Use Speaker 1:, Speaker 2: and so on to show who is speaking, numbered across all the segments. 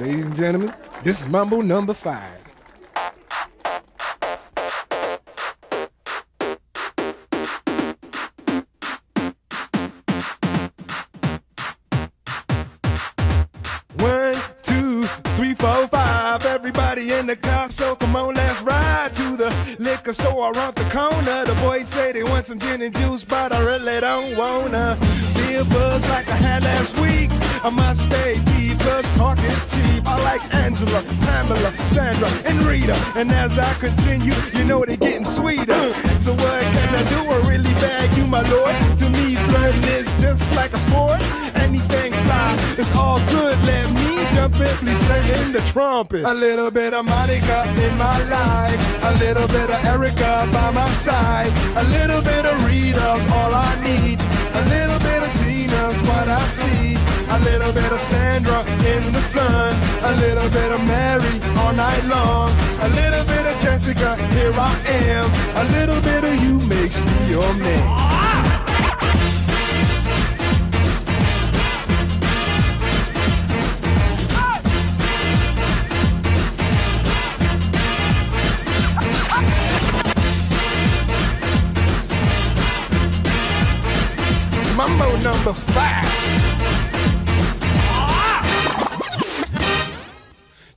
Speaker 1: Ladies and gentlemen, this is Mambo number 5. One, two, three, four, five. Everybody in the car, so come on, let's ride to the liquor store around the corner. The boys say they want some gin and juice, but I really don't wanna be a buzz like I had last week. I must stay deep, cause talk is cheap. I like Angela, Pamela, Sandra, and Rita. And as I continue, you know they're getting sweeter. So what can I do? I really bag you, my lord. To me, flirting is just like a sport. Anything fly, it's all good. Let me jump in, please sing in the trumpet. A little bit of Monica in my life, a little bit of Erica by my side, a little bit of Rita's all I need, a little bit of Tina's what I see, a little bit of Sandra in the sun, a little bit of Mary all night long, a little bit of Jessica, here I am, a little bit of you makes me your man. Mambo number 5.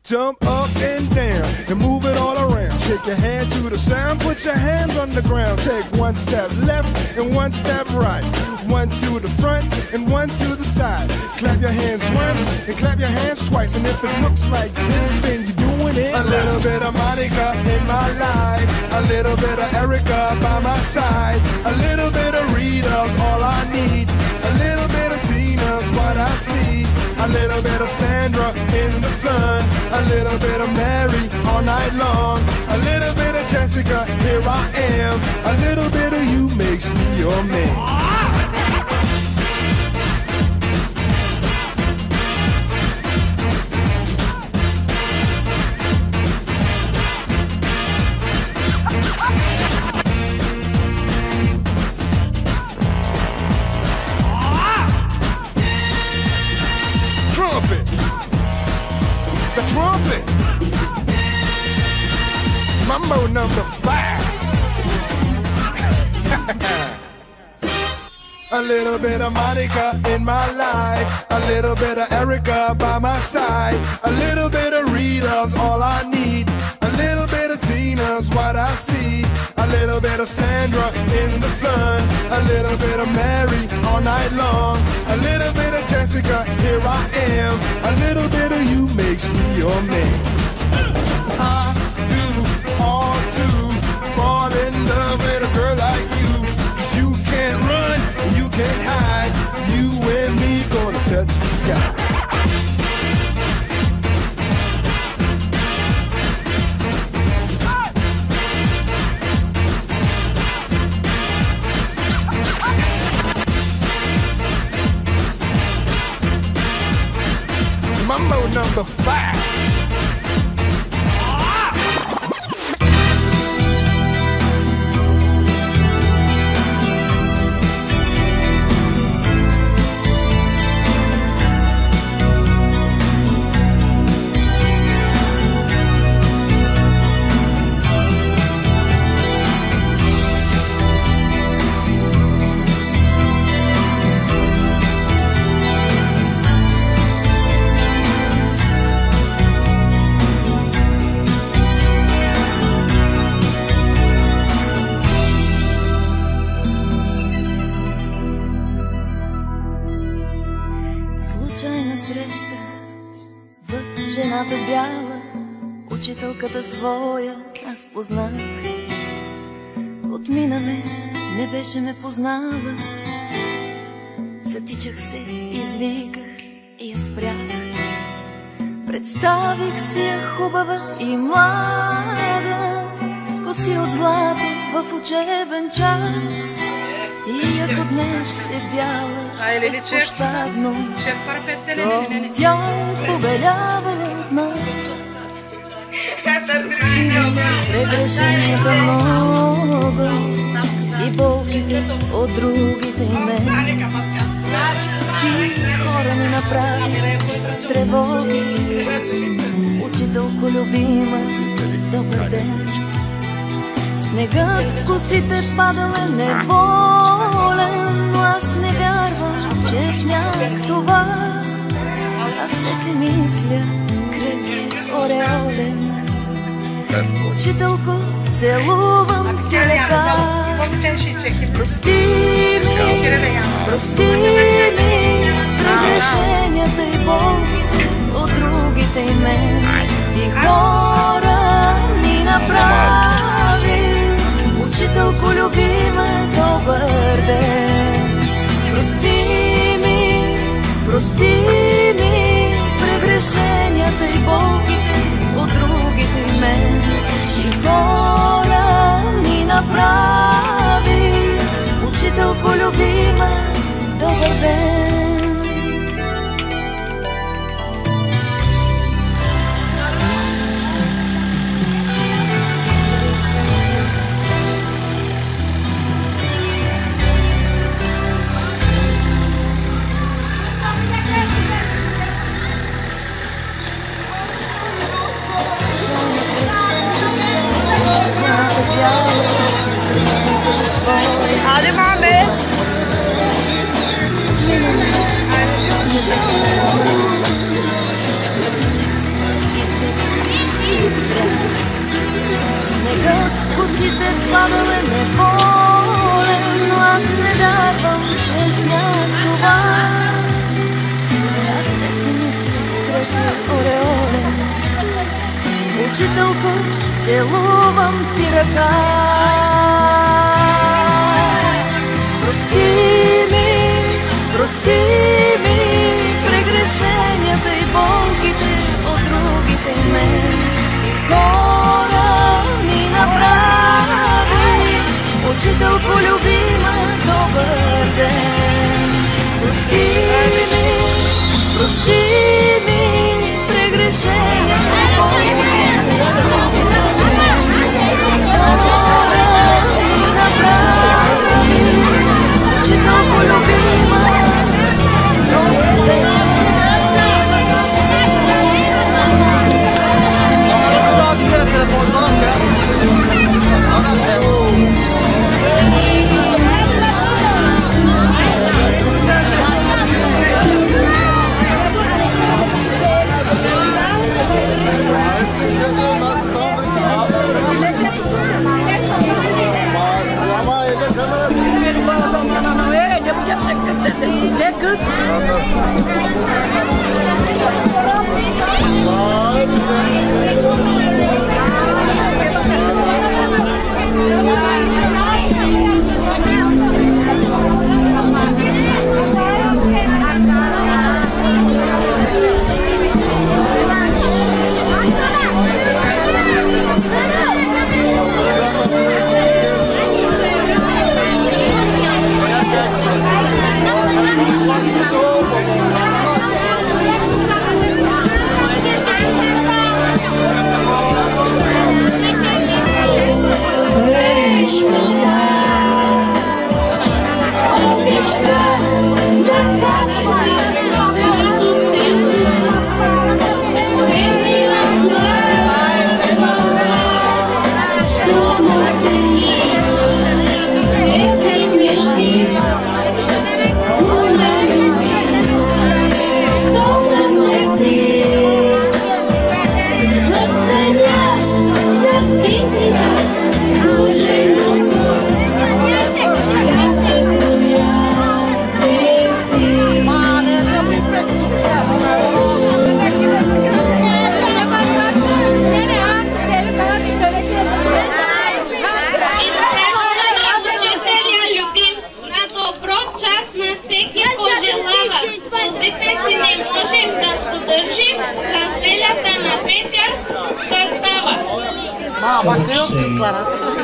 Speaker 1: Jump up and down and move it all around. Shake your hand to the sound, put your hands on the ground. Take one step left and one step right. One to the front and one to the side. Clap your hands once and clap your hands twice. And if it looks like this, then you're doing it. A little bit of Monica in my life, a little bit of Erica by my side, a little bit of Rita's all I need, a little bit of Tina's what I see, a little bit of Sandra in the sun, a little bit of Mary all night long, a little bit of Jessica, here I am, a little bit of you makes me your man. The trumpet. Mambo number 5. A little bit of Monica in my life, a little bit of Erica by my side, a little bit of Rita's all I need, a little bit of Tina's what I see, a little bit of Sandra in the sun, a little bit of Mary all night long, a little bit of Jessica, here I am, a little bit of you makes me your man. I do all to fall in love with a girl like you, 'cause you can't run, you can't hide, you and me gonna touch the sky. Mambo number 5.
Speaker 2: Случайна среща в жената бяла, учителката своя аз познах. Отминаме, не беше ме познава. Затичах се, извиках и я спрях. Представих си я хубава и млада, с коси от злато в учебен час. И ако днес е бяла безпощадно, то тя побелява от нас. Прости ми прегрешенията много и болките от другите имен. Ти хора не направи с тревоги, Учителко любима, добър ден. Снегът в косите падал е неволен, но аз не вярвам, че е сняг това. А все си мисля, кръг ореолен. Учителко, целувам ти ръка. Прости ми прегрешенията и болките от другите и мен. Ти хора ни направи. Учителко любима, добър ден. Прости ми прегрешенията и болките от другите и мен. Ти хора ни направи. Учителко любима, добър ден.
Speaker 3: Hadi mame.
Speaker 2: Затичах се, изведнъж и спрях. Снегът в косите падал е неволен, но аз не вярвам, че е сняг това. Аз все си мисля, кръг ореолен. Учителко, целувам ти ръка. Прости ми прегрешенията и болките от другите и мен. Ти хора ми направи. Учителко любима, добър ден. Прости ми прегрешенията и болките от другите и мен. Ти хора ми направи. Учителко любима, добър ден.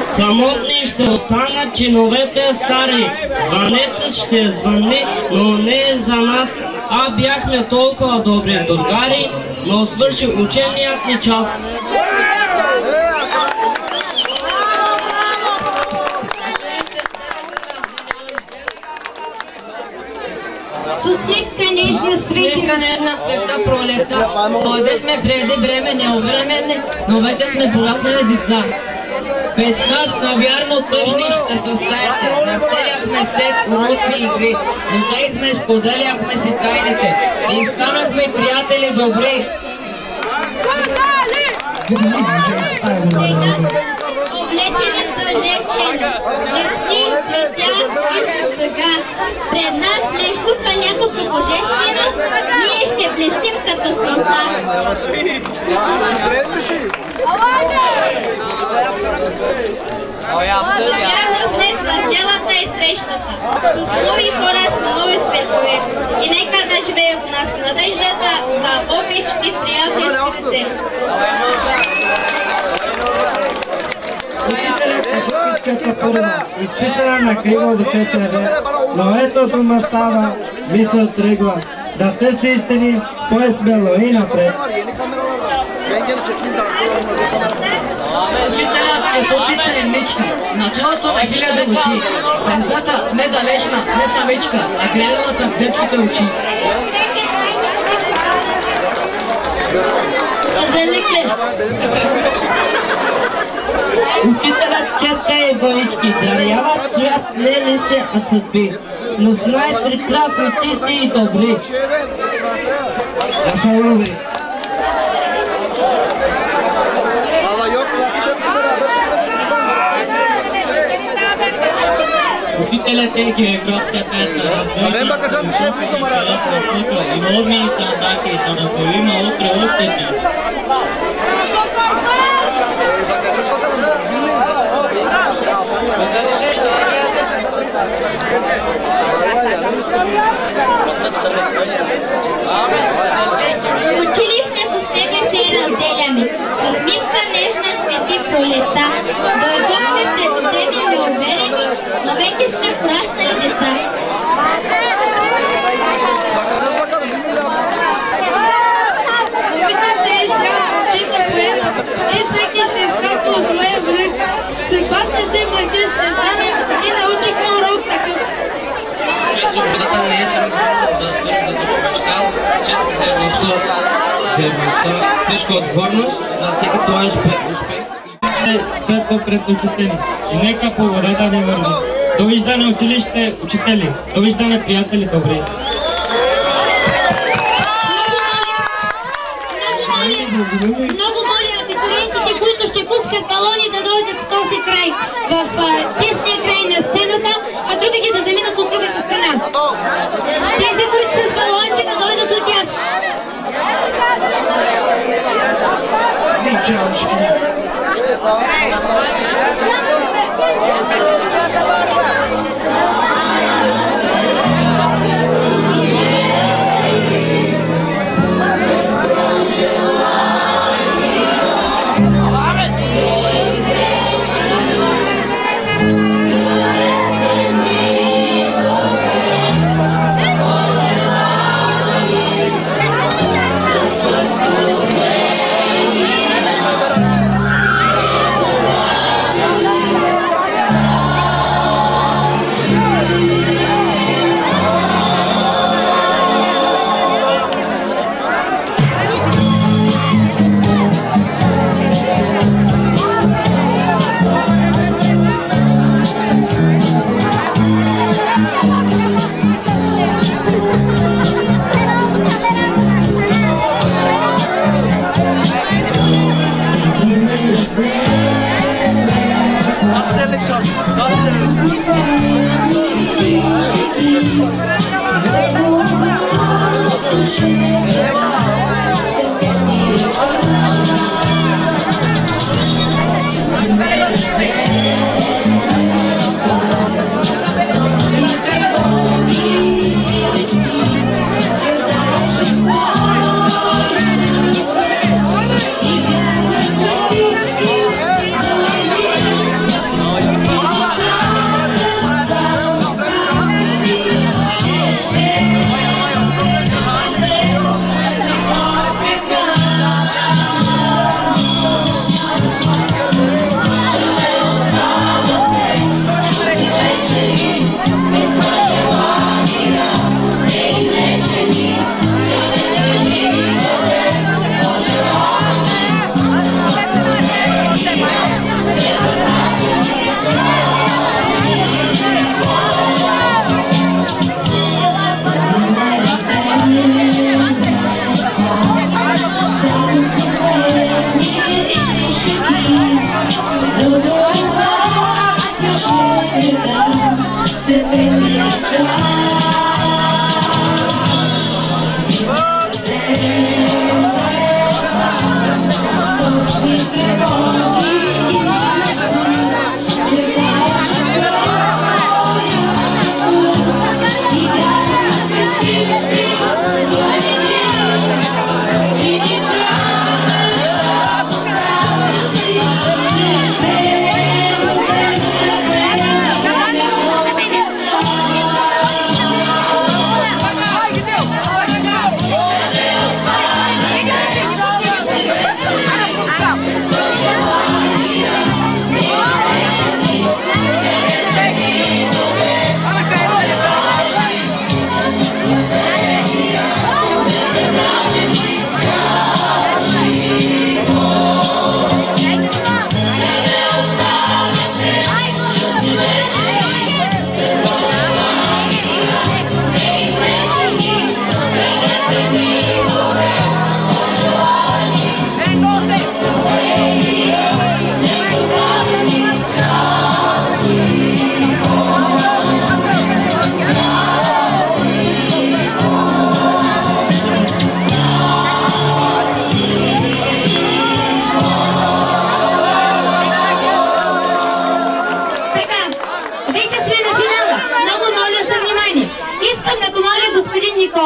Speaker 4: Самотни ще останат чиновете стари. Звънецът ще звънне, но не за нас. А бяхме толкова добри другари, но свърши учебният ни час.
Speaker 3: С усмивка нежна света пролета. Дойдехме преди време неувременни, но вече сме пораснали деца.
Speaker 4: Без нас навярно тъжни ще се стаете. Настеляхме след уроци и игри, но тъйхме, споделяхме си тайните и станахме приятели добри.
Speaker 3: Облечени в тържествено, мечти, цветя и с тъга. Пред нас блещука няколко божествено, ние ще блестим като слънца. Вярно след делата и срещата, с нови хора, с нови светове. И нека да живее в нас надеждата за обич и приятелски ръце.
Speaker 5: Битката първа, изписана на криво в ТСР, но ето дума става, мисъл тръгва, да търси истини, по-смело и напред.
Speaker 6: Учителят е точица и мечка, началото е хиляда очи, светлата недалечна, не самичка, а гледаната в детските очи.
Speaker 4: Учителят четка и бавички, даряват свят не листи, а съдби, но знае прекрасно чисти и добри.
Speaker 5: Да са урови.
Speaker 4: Учителят е географска карта, раздойка и норми и стандарти, да направим утре още днес.
Speaker 3: Училище с тебе се разделяме, с митка нежна свети пролета. Дойдохме пред време неуверени, но вече сме пораснали деца.
Speaker 7: Обидната е изцяла момчета поемат и всеки ще скапва от своя връх. Съдбата се мъчи, ще вземем и научихме урок такъв.
Speaker 4: Свободата не е само да стърнете мечтал, често сериозността, всичко отговорност за всеки това успех.
Speaker 5: Светло пред очите ни и нека по водата ни върви. Довиждане училище, учители, довиждане приятели добри.
Speaker 3: Много моля абитуриентите, които ще пускат балони, да дойдат в този край, в десния край на сцената, а другите да заминат от другата страна. Тези, които са с балонче, да дойдат от тях.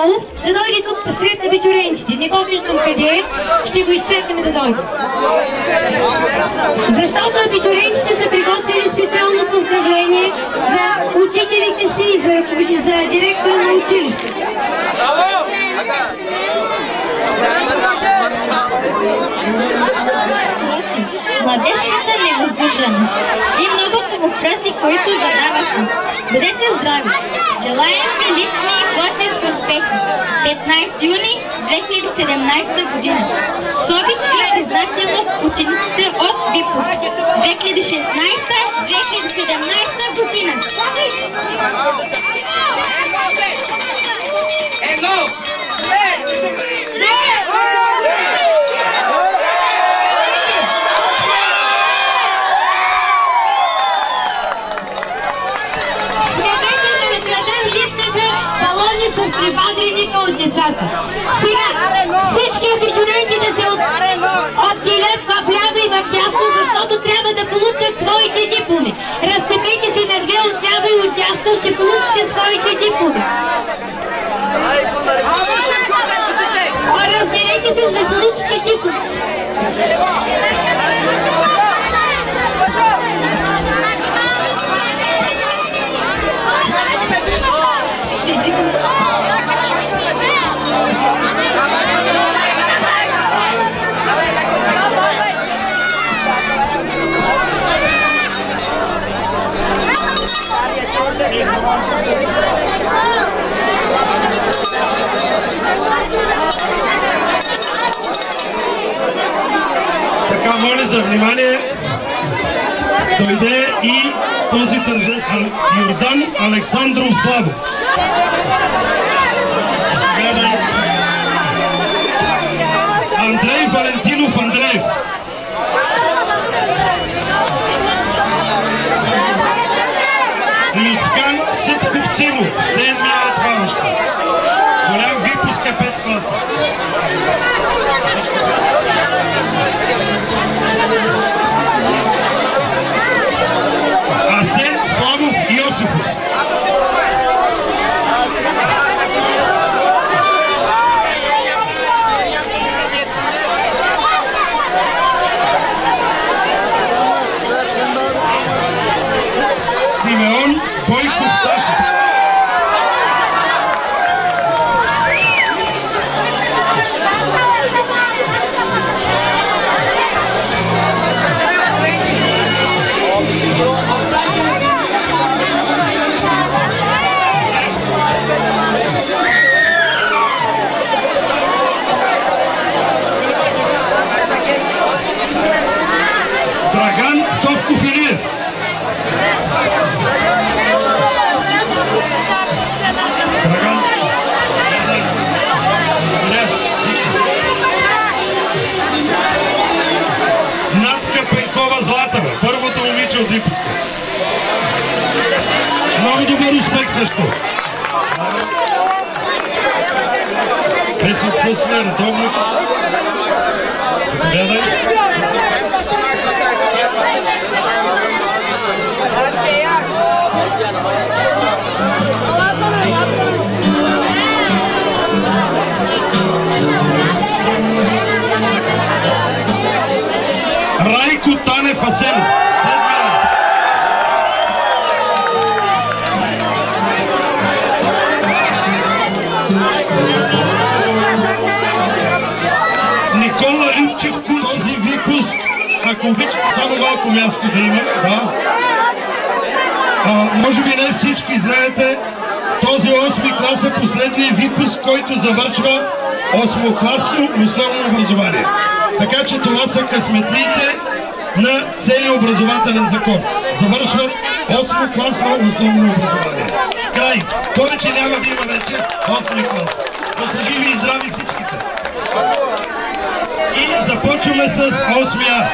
Speaker 3: Николов да дойде тук посред на абитуриентите. Не го виждам къде е, ще го изчакаме да дойде. Защото абитуриентите са приготвили специално поздравление за учителите си и за директора на училището.
Speaker 8: Младежката невъздържана и много хубавци, които задава смут. Бъдете здрави! Желаем ви лични и плотници успехи. 15 юни 2017 година. Совест и признателност учениците от ВИПУС. 2016-2017 година.
Speaker 3: Прибадреника от децата. Сега всички абитуриенти да се отделят в ляво и в дясно, защото трябва да получат своите дипломи. Разцепете се на две от ляво и от дясно, ще получите своите дипломи. Разделете се, за да получите дипломи.
Speaker 9: Така, моля за внимание, дойде и този тържец Йордан Александров Славов. Андрей Валентинов Андреев. Лицкан Ситков Симов, 7-я отваръща. Голям випуск е 5 класа. Асен Славов Йосифов. Симеон Бойков Ташев. Драган Совков Илиев. Драган. Натка Пенкова Златева, първото момиче от випуска. Много добър успех също. Без отсъствие, редовно. Заповядай. Райко Танев Асенов. Никола Любчев, този випуск, ако обичате само малко място да има, да. Може би не всички знаете, този 8 клас е последния випуск, който завършва 8-класно основно образование. Така че това са късметлиите на целия образователен закон. Завършват 8-класно основно образование. Край. Повече няма да има вече 8 клас. Да са живи и здрави всичките. И започваме с 8-я.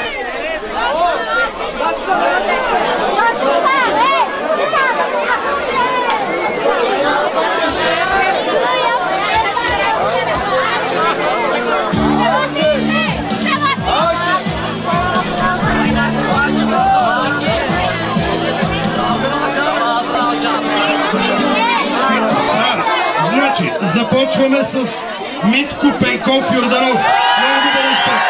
Speaker 9: Значи, започваме с Митко Пейков Йорданов. Много добър успех!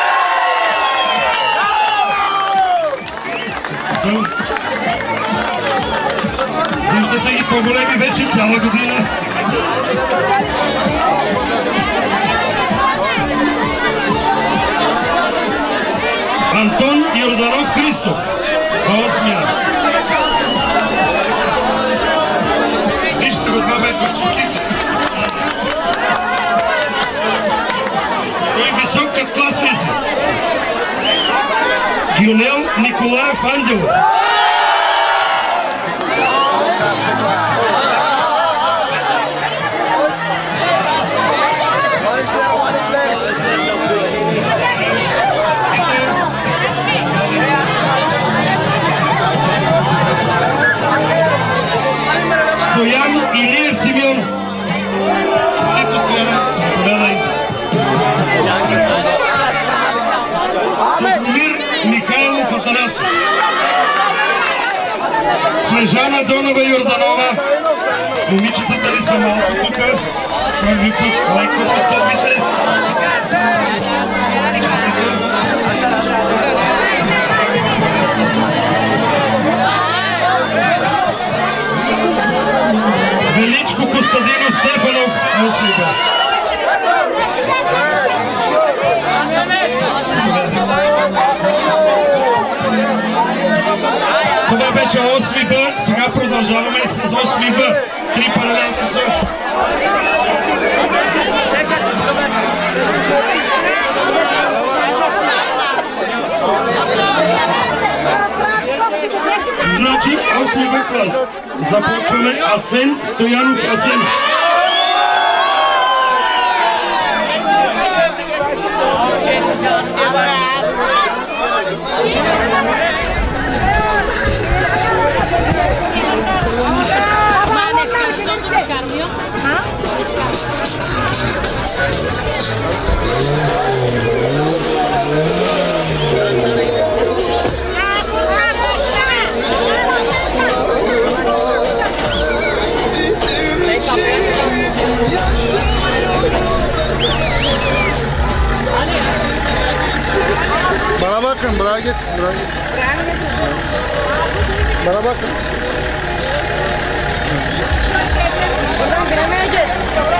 Speaker 9: Виждате ги по-големи вече цяла година. Антон Йорданов Христов. 8-я. Вижте го 2 метра честите. Той е висок като класния си. Гюнел Николаев Ангелов. Стоян Илиев Симеонов. Ето Стояна, заповядай. Богомир Михайлов Атанасов. Снежана Донова Йорданова. Момичетата ли са малко тук? Кой випуск? Леко постъпите. Величко Костадинов Стефанов, Ослиба. Това вече 8 Б, сега продължаваме с 8 В. 3 паралелки са. Значи 8 В клас. Започваме Асен Стоянов Асен.
Speaker 10: Bana bakın, bırak git, bırak git. Bana bakın. Buradan giremeye git.